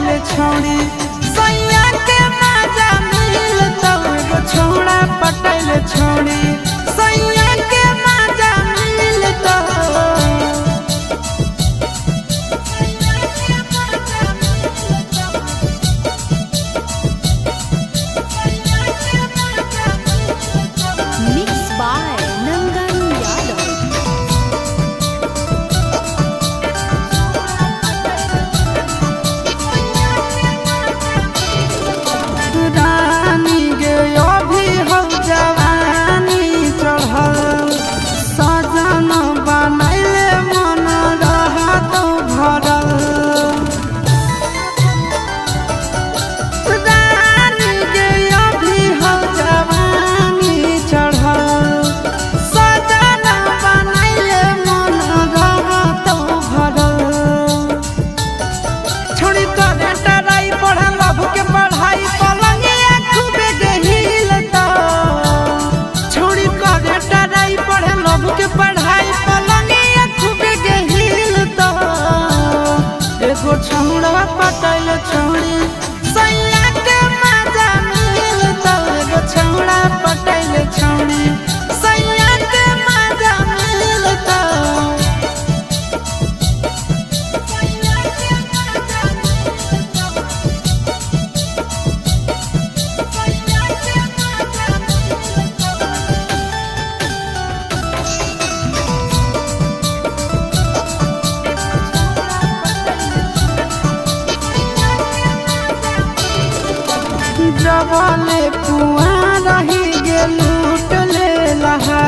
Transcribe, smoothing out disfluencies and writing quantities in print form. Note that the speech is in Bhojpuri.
पटैले छोड़ी सैया के मजा मिल तब एगो छौड़ा पटैले छोड़ी सैया के मजा मिल तब Mixed by Nandan Yadav. रानी गे अभी हो जवानी चढ़ल सजन बनैले मन रहत भरल रानी गे अभी हो जवानी चढ़ल सजन बनैले मन रहत भरल छोड़ी करे टराई पढ़ल लभ के पढ़ाई पलंगिया खूबे गहिल त छोड़ी करे टराई पढ़ल लभ के पढ़ाई पलंगिया खूबे गहिल त एगो छौड़ा पटैल छोड़ी सैया के मजा मिल त एगो छौड़ा पटैल छोड़ी सैया के मजा मिल त जबले कुआं रही गे लूट ले लहा